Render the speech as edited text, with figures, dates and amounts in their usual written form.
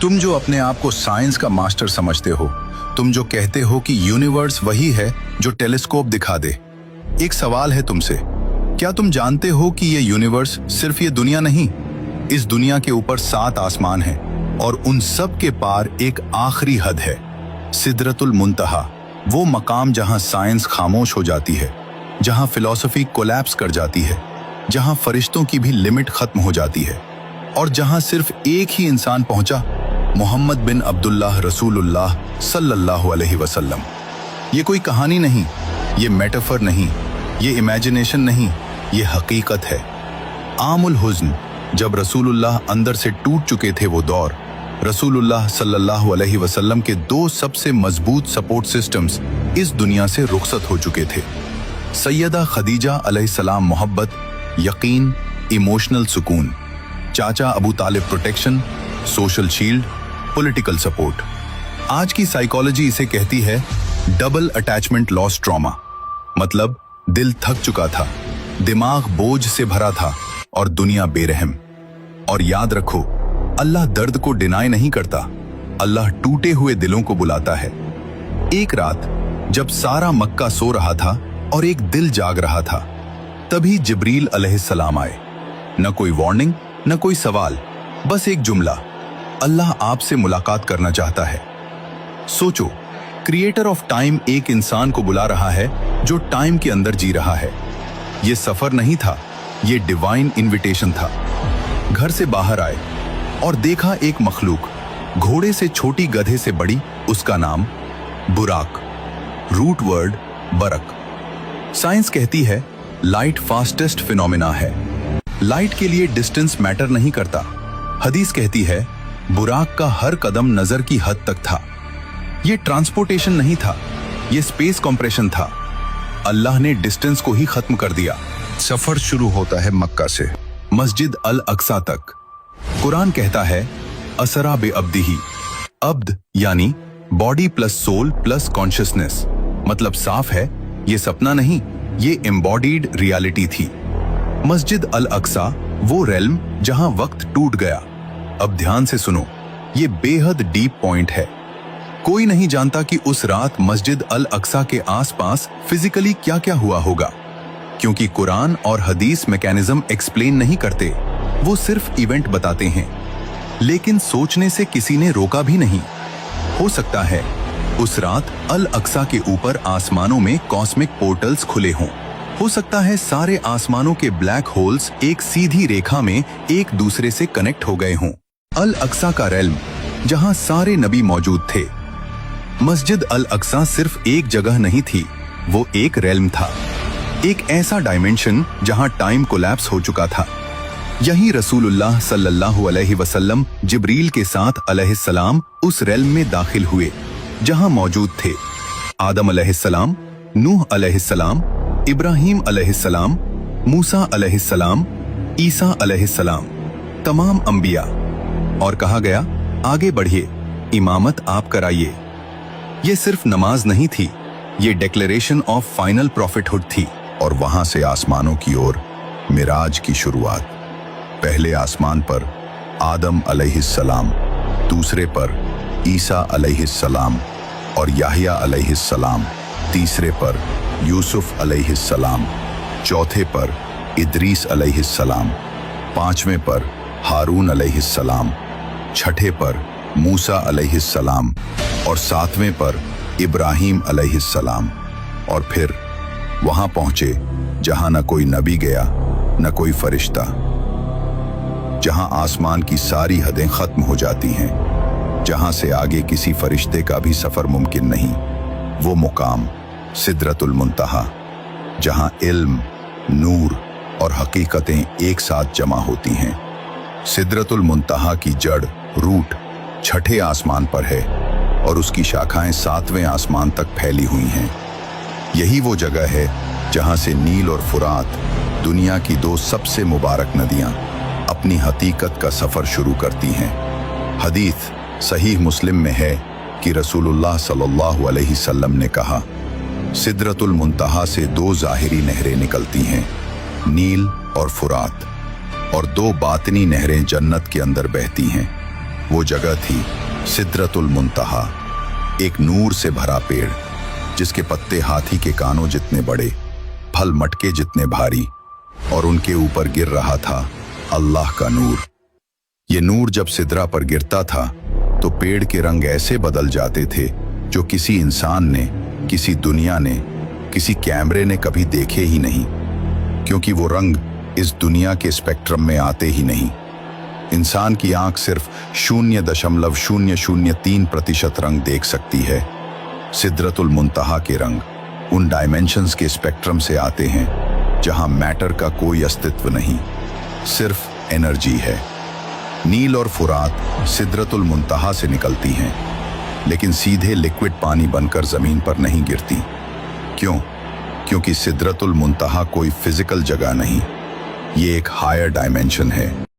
तुम जो अपने आप को साइंस का मास्टर समझते हो, तुम जो कहते हो कि यूनिवर्स वही है जो टेलीस्कोप दिखा दे, एक सवाल है तुमसे, क्या तुम जानते हो कि ये यूनिवर्स सिर्फ ये दुनिया नहीं, इस दुनिया के ऊपर 7 आसमान हैं और उन सब के पार एक आखिरी हद है, सिदरतुल मुंतहा, वो मकाम जहां साइंस खामोश हो जाती है, जहां फिलॉसफी कोलैप्स कर जाती है, जहां फरिश्तों की भी लिमिट खत्म हो जाती है और जहां सिर्फ एक ही इंसान पहुंचा, मोहम्मद बिन अब्दुल्लाह रसूलुल्लाह सल्लल्लाहु अलैहि वसल्लम। ये कोई कहानी नहीं, ये मेटाफर नहीं, ये इमेजिनेशन नहीं, ये हकीकत है। आमुल हुज़्न, जब रसूलुल्लाह अंदर से टूट चुके थे वो दौर, रसूलुल्लाह सल्लल्लाहु अलैहि वसल्लम के 2 सबसे मजबूत सपोर्ट सिस्टम्स इस दुनिया से रुखसत हो चुके थे। सैयदा खदीजा अलैहिस्सलाम मोहब्बत, यकीन, इमोशनल सुकून, चाचा Abu Talib protection, social shield, political support. आज की साइकोलॉजी इसे कहती है डबल अटैचमेंट लॉस ट्रॉमा, मतलब दिल थक चुका था, दिमाग बोझ से भरा था और दुनिया बेरहम। और याद रखो, अल्लाह दर्द को डिनाई नहीं करता, अल्लाह टूटे हुए दिलों को बुलाता है। एक रात जब सारा मक्का सो रहा था और एक दिल जाग रहा था, तभी जिब्रील अलैहिस्सलाम आए। न कोई वार्निंग, न कोई सवाल, बस एक जुमला, अल्लाह आपसे मुलाकात करना चाहता है। सोचो, क्रिएटर ऑफ टाइम एक इंसान को बुला रहा है जो टाइम के अंदर जी रहा है। ये सफर नहीं था, ये डिवाइन इनविटेशन था। घर से बाहर आए और देखा एक मखलूक, घोड़े से छोटी, गधे से बड़ी, उसका नाम बुराक, रूट वर्ड बरक। साइंस कहती है लाइट फास्टेस्ट फिनोमिना है, लाइट के लिए डिस्टेंस मैटर नहीं करता। हदीस कहती है बुराक का हर कदम नजर की हद तक था। ये ट्रांसपोर्टेशन नहीं था, ये स्पेस कंप्रेशन था। अल्लाह ने डिस्टेंस को ही खत्म कर दिया। सफर शुरू होता है मक्का से मस्जिद अल अक्सा तक। कुरान कहता है असरा बे अब्दिही, अब्द यानी body plus soul plus consciousness, मतलब साफ है ये सपना नहीं, ये एम्बॉडीड रियलिटी थी। मस्जिद अल अक्सा वो रेल्म जहां वक्त टूट गया। अब ध्यान से सुनो, ये बेहद डीप पॉइंट है। कोई नहीं जानता कि उस रात मस्जिद अल अक्सा के आसपास फिजिकली क्या क्या हुआ होगा, क्योंकि कुरान और हदीस मैकेनिज्म एक्सप्लेन नहीं करते, वो सिर्फ इवेंट बताते हैं। लेकिन सोचने से किसी ने रोका भी नहीं। हो सकता है उस रात अल अक्सा के ऊपर आसमानों में कॉस्मिक पोर्टल्स खुले हों। हो सकता है सारे आसमानों के ब्लैक होल्स एक सीधी रेखा में एक दूसरे से कनेक्ट हो गए हों। अल अक्सा का रेल्म, जहां सारे नबी मौजूद थे। मस्जिद अल अक्सा सिर्फ एक जगह नहीं थी, वो एक रेल्म था, एक ऐसा डायमेंशन जहां टाइम कोलैप्स हो चुका था। यही रसूलुल्लाह सल्लल्लाहु अलैहि वसल्लम जिब्रील के साथ अलैहिस्सलाम उस रेल्म में दाखिल हुए, जहां मौजूद थे आदम अलैहिस्सलाम, नूह अलैहिस्सलाम, इब्राहीम अलैहिस्सलाम, मूसा अलैहिस्सलाम, ईसा अलैहिस्सलाम, तमाम अंबिया। और कहा गया आगे बढ़िए, इमामत आप कराइए। ये सिर्फ नमाज नहीं थी, ये डिक्लेरेशन ऑफ फाइनल प्रॉफिटहुड थी। और वहां से आसमानों की ओर मिराज की शुरुआत। पहले आसमान पर आदम अलैहिस्सलाम, दूसरे पर ईसा अलैहिस्सलाम और याहिया अलैहिस्सलाम, तीसरे पर यूसुफ अलैहिस्सलाम, चौथे पर इदरीस अलैहिस्सलाम, पांचवें पर हारून अलैहिस्सलाम, छठे पर मूसा अलैहिस्सलाम और सातवें पर इब्राहीम अलैहिस्सलाम। और फिर वहां पहुंचे जहां न कोई नबी गया, न कोई फरिश्ता, जहां आसमान की सारी हदें खत्म हो जाती हैं, जहां से आगे किसी फरिश्ते का भी सफर मुमकिन नहीं। वो मुकाम सिदरतुल मुंतहा, जहां इल्म, नूर और हकीकतें एक साथ जमा होती हैं। सिदरतुल मुंतहा की जड़, रूट, छठे आसमान पर है और उसकी शाखाएं 7वें आसमान तक फैली हुई हैं। यही वो जगह है जहां से नील और फुरात, दुनिया की 2 सबसे मुबारक नदियां, अपनी हकीकत का सफर शुरू करती हैं। हदीस सहीह मुस्लिम में है कि रसूलुल्लाह सल्लल्लाहु अलैहि वसल्लम ने कहा, सिदरतुल मुंतहा से 2 ज़ाहिरी नहरें निकलती हैं, नील और फुरात, और 2 बातिनी नहरें जन्नत के अंदर बहती हैं। वो जगह थी सिदरतुल मुंतहा, एक नूर से भरा पेड़ जिसके पत्ते हाथी के कानों जितने बड़े, फल मटके जितने भारी, और उनके ऊपर गिर रहा था अल्लाह का नूर। ये नूर जब सिदरा पर गिरता था तो पेड़ के रंग ऐसे बदल जाते थे जो किसी इंसान ने, किसी दुनिया ने, किसी कैमरे ने कभी देखे ही नहीं, क्योंकि वो रंग इस दुनिया के स्पेक्ट्रम में आते ही नहीं। इंसान की आंख सिर्फ 0.003% रंग देख सकती है। सिदरतुल मुंतहा के रंग उन डायमेंशंस के स्पेक्ट्रम से आते हैं जहां मैटर का कोई अस्तित्व नहीं, सिर्फ एनर्जी है। नील और फुरात सिदरतुल मुंतहा से निकलती हैं, लेकिन सीधे लिक्विड पानी बनकर जमीन पर नहीं गिरती। क्यों? क्योंकि सिदरतुल मुंतहा कोई फिजिकल जगह नहीं, ये एक हायर डायमेंशन है।